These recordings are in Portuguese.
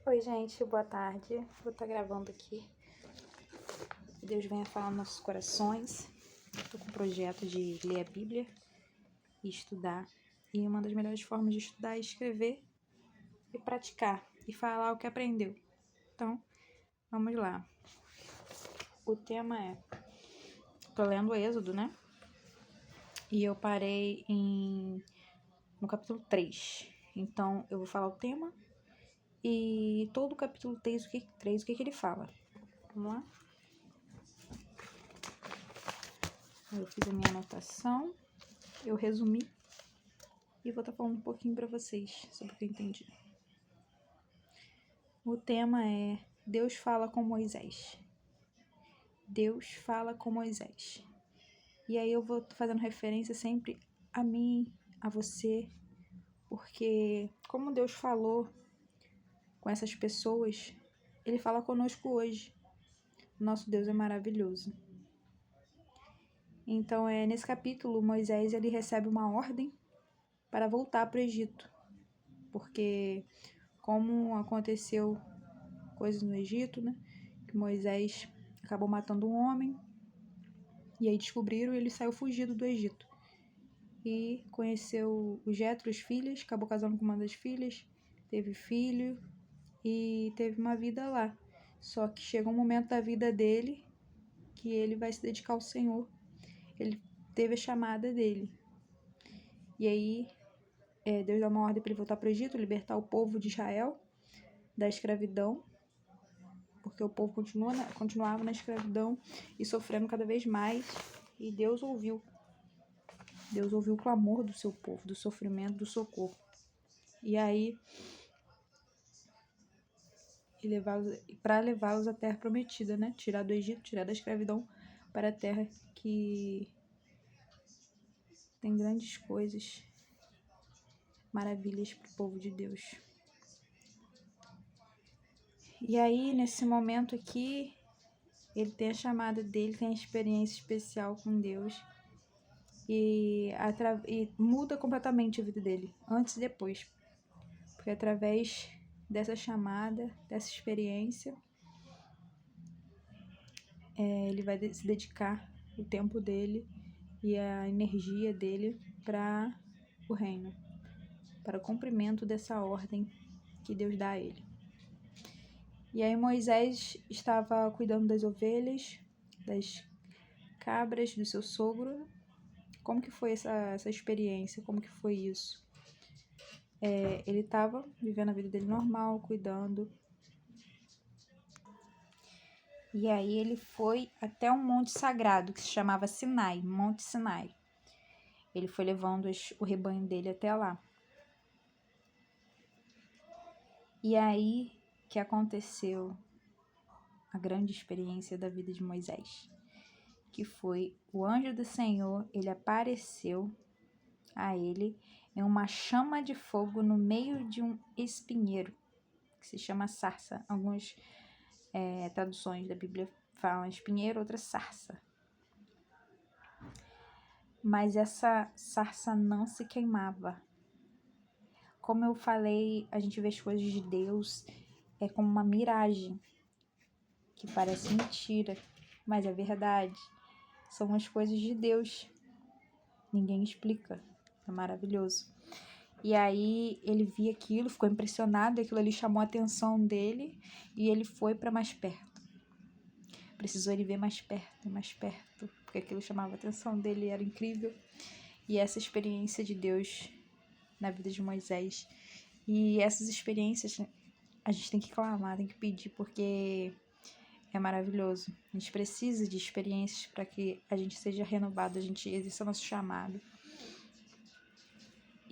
Oi, gente, boa tarde. Vou estar gravando aqui. Que Deus venha falar nos nossos corações. Estou com o projeto de ler a Bíblia e estudar. E uma das melhores formas de estudar é escrever e praticar e falar o que aprendeu. Então, vamos lá. O tema é... Tô lendo o Êxodo, né? E eu parei no capítulo 3. Então, eu vou falar o tema e todo o capítulo 3, o que ele fala. Vamos lá? Eu fiz a minha anotação, eu resumi e vou estar falando um pouquinho para vocês sobre o que eu entendi. O tema é Deus fala com Moisés. Deus fala com Moisés. E aí eu vou fazendo referência sempre a mim, a você, porque como Deus falou com essas pessoas, Ele fala conosco hoje. Nosso Deus é maravilhoso. Então, nesse capítulo, Moisés ele recebe uma ordem para voltar para o Egito, porque como aconteceu coisas no Egito, né, que Moisés acabou matando um homem, e aí descobriram e ele saiu fugido do Egito. E conheceu o Jetro, as filhas, acabou casando com uma das filhas, teve filho e teve uma vida lá. Só que chega um momento da vida dele que ele vai se dedicar ao Senhor. Ele teve a chamada dele. E aí Deus dá uma ordem para ele voltar para o Egito, libertar o povo de Israel da escravidão, porque o povo continuava na escravidão e sofrendo cada vez mais. E Deus ouviu o clamor do seu povo, do sofrimento, do socorro. E aí, para levá-los à terra prometida, né? Tirar do Egito, tirar da escravidão para a terra que tem grandes coisas, maravilhas para o povo de Deus. E aí, nesse momento aqui, ele tem a chamada dele, tem a experiência especial com Deus. E muda completamente a vida dele, antes e depois. Porque através dessa chamada, dessa experiência, ele vai se dedicar o tempo dele e a energia dele para o reino, para o cumprimento dessa ordem que Deus dá a ele. E aí Moisés estava cuidando das ovelhas, das cabras do seu sogro. Como que foi essa experiência? Como que foi isso? Ele estava vivendo a vida dele normal, cuidando. E aí ele foi até um monte sagrado que se chamava Sinai, Monte Sinai. Ele foi levando o rebanho dele até lá. E aí que aconteceu a grande experiência da vida de Moisés, que foi o anjo do Senhor, ele apareceu a ele em uma chama de fogo no meio de um espinheiro, que se chama sarça. Algumas traduções da Bíblia falam espinheiro, outras sarça. Mas essa sarça não se queimava. Como eu falei, a gente vê as coisas de Deus como uma miragem, que parece mentira, mas é verdade. São as coisas de Deus. Ninguém explica. É maravilhoso. E aí ele viu aquilo, ficou impressionado, aquilo ali chamou a atenção dele e ele foi para mais perto. Precisou ele ver mais perto, porque aquilo chamava a atenção dele, era incrível. E essa experiência de Deus na vida de Moisés. E essas experiências a gente tem que clamar, tem que pedir, porque é maravilhoso. A gente precisa de experiências para que a gente seja renovado, a gente exerça nosso chamado.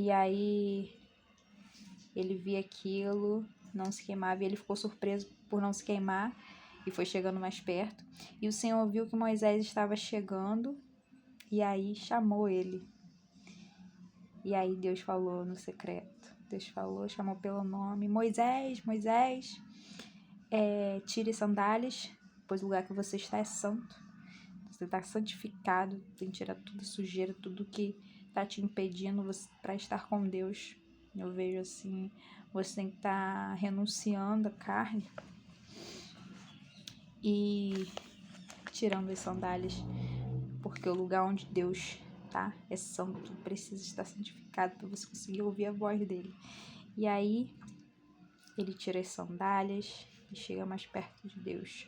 E aí ele via aquilo, não se queimava, e ele ficou surpreso por não se queimar e foi chegando mais perto. E o Senhor viu que Moisés estava chegando e aí chamou ele. E aí Deus falou no secreto. Deus falou, chamou pelo nome: Moisés, Moisés, tire sandálias, pois o lugar que você está é santo. Você está santificado, tem que tirar tudo sujeira, tudo que está te impedindo para estar com Deus. Eu vejo assim você tem que estar renunciando à carne e tirando as sandálias, porque o lugar onde Deus tá é santo, precisa estar santificado para você conseguir ouvir a voz dele. E aí ele tira as sandálias e chega mais perto de Deus.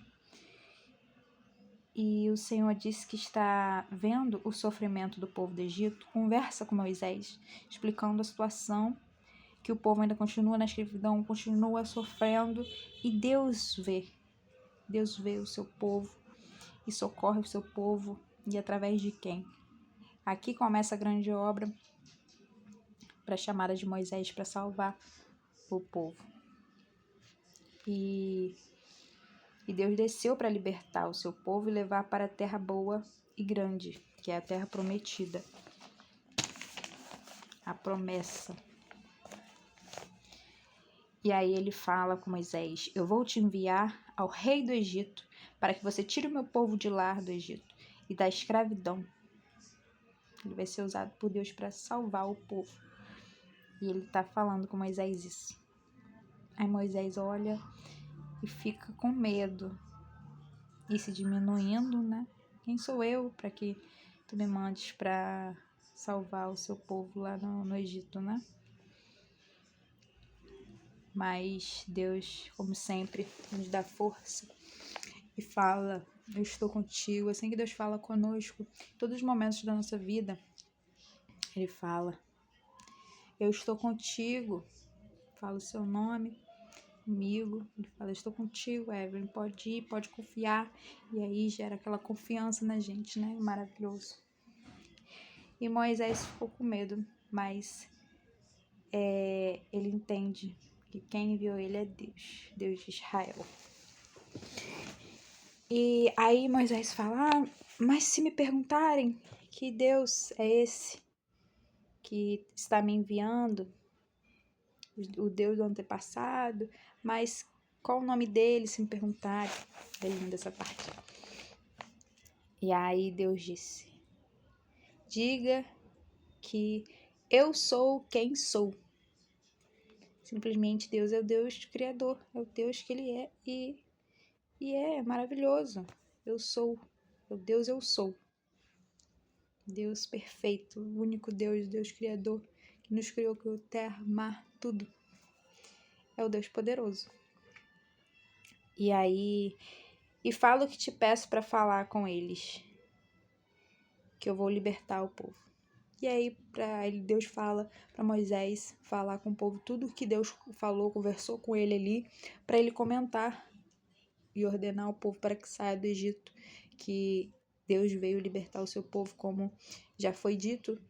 E o Senhor disse que está vendo o sofrimento do povo do Egito, conversa com Moisés, explicando a situação, que o povo ainda continua na escravidão, continua sofrendo, e Deus vê o seu povo e socorre o seu povo, e através de quem? Aqui começa a grande obra para a chamada de Moisés para salvar o povo. E Deus desceu para libertar o seu povo e levar para a terra boa e grande, que é a terra prometida, a promessa. E aí ele fala com Moisés: eu vou te enviar ao rei do Egito para que você tire o meu povo de lá do Egito e da escravidão. Ele vai ser usado por Deus para salvar o povo. E ele está falando com Moisés isso. Aí Moisés olha e fica com medo e se diminuindo, né? Quem sou eu para que tu me mandes para salvar o seu povo lá no Egito, né? Mas Deus, como sempre, nos dá força e fala: eu estou contigo. Assim que Deus fala conosco, em todos os momentos da nossa vida, Ele fala: eu estou contigo. Fala o seu nome comigo. Ele fala: estou contigo, Evelyn. Pode ir, pode confiar. E aí gera aquela confiança na gente, né? Maravilhoso. E Moisés ficou com medo, mas ele entende que quem enviou ele é Deus, Deus de Israel. E aí Moisés fala: mas se me perguntarem que Deus é esse que está me enviando, o Deus do antepassado, mas qual o nome dele, se me perguntarem? É linda essa parte. E aí Deus disse: diga que eu sou quem sou. Simplesmente Deus é o Deus criador, é o Deus que ele é e é maravilhoso. Eu sou, o Deus eu sou. Deus perfeito, o único Deus, Deus criador, que nos criou terra, mar, tudo. É o Deus poderoso. E aí, e falo que te peço para falar com eles, que eu vou libertar o povo. E aí, Deus fala para Moisés falar com o povo tudo que Deus falou, conversou com ele ali, para ele comentar e ordenar o povo para que saia do Egito, que Deus veio libertar o seu povo, como já foi dito,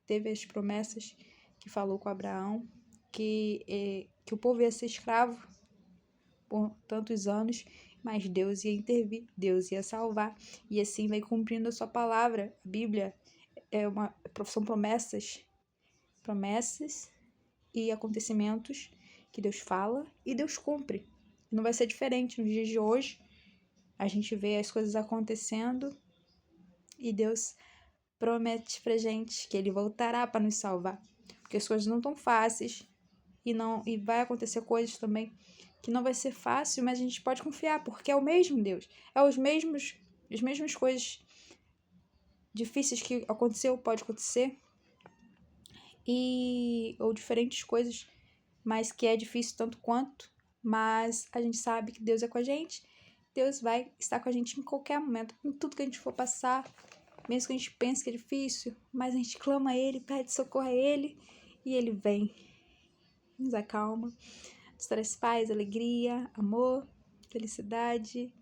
teve as promessas que falou com Abraão, que o povo ia ser escravo por tantos anos, mas Deus ia intervir, Deus ia salvar, e assim vai cumprindo a sua palavra. A Bíblia são promessas e acontecimentos que Deus fala e Deus cumpre. Não vai ser diferente nos dias de hoje. A gente vê as coisas acontecendo e Deus promete pra gente que Ele voltará para nos salvar. Porque as coisas não estão fáceis e vai acontecer coisas também que não vai ser fácil, mas a gente pode confiar, porque é o mesmo Deus. É as mesmas coisas difíceis que pode acontecer, ou diferentes coisas, mas que é difícil tanto quanto, mas a gente sabe que Deus é com a gente, Deus vai estar com a gente em qualquer momento, em tudo que a gente for passar, mesmo que a gente pense que é difícil, mas a gente clama a Ele, pede socorro a Ele, e Ele vem, nos acalma, nos traz paz, alegria, amor, felicidade,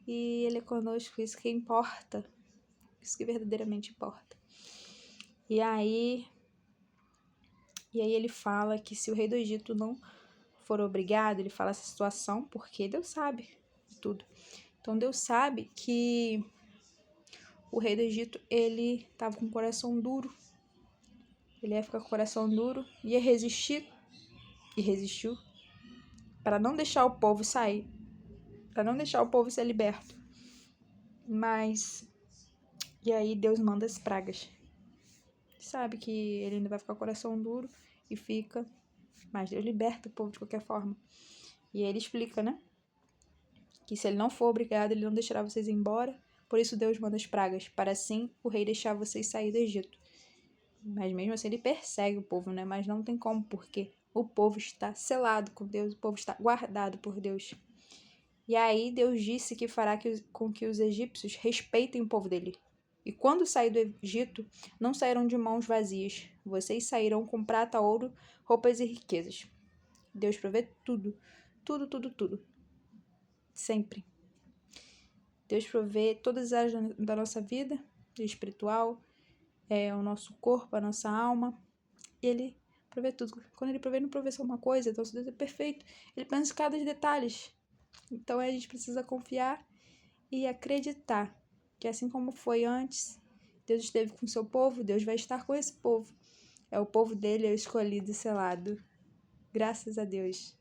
e Ele é conosco, isso que importa, isso que verdadeiramente importa. E aí ele fala que se o rei do Egito não for obrigado, ele fala essa situação porque Deus sabe de tudo. Então Deus sabe que o rei do Egito, ele estava com o coração duro. Ele ia ficar com o coração duro, ia resistir, e resistiu, para não deixar o povo sair, para não deixar o povo ser liberto. E aí Deus manda as pragas. Sabe que ele ainda vai ficar com o coração duro e fica. mas Deus liberta o povo de qualquer forma. E ele explica, né? Que se ele não for obrigado, ele não deixará vocês ir embora. Por isso Deus manda as pragas, para assim o rei deixar vocês sair do Egito. Mas mesmo assim ele persegue o povo, né? Mas não tem como, porque o povo está selado com Deus, o povo está guardado por Deus. E aí Deus disse que fará com que os egípcios respeitem o povo dele. E quando sair do Egito, não sairão de mãos vazias. Vocês sairão com prata, ouro, roupas e riquezas. Deus provê tudo. Tudo, tudo, tudo. Sempre. Deus provê todas as áreas da nossa vida, espiritual, o nosso corpo, a nossa alma. Ele provê tudo. Quando ele provê, ele não provê só uma coisa. Então, se Deus é perfeito, ele pensa em cada detalhe. Então, a gente precisa confiar e acreditar que assim como foi antes, Deus esteve com o seu povo, Deus vai estar com esse povo. É o povo dele, é o escolhido e selado. Graças a Deus.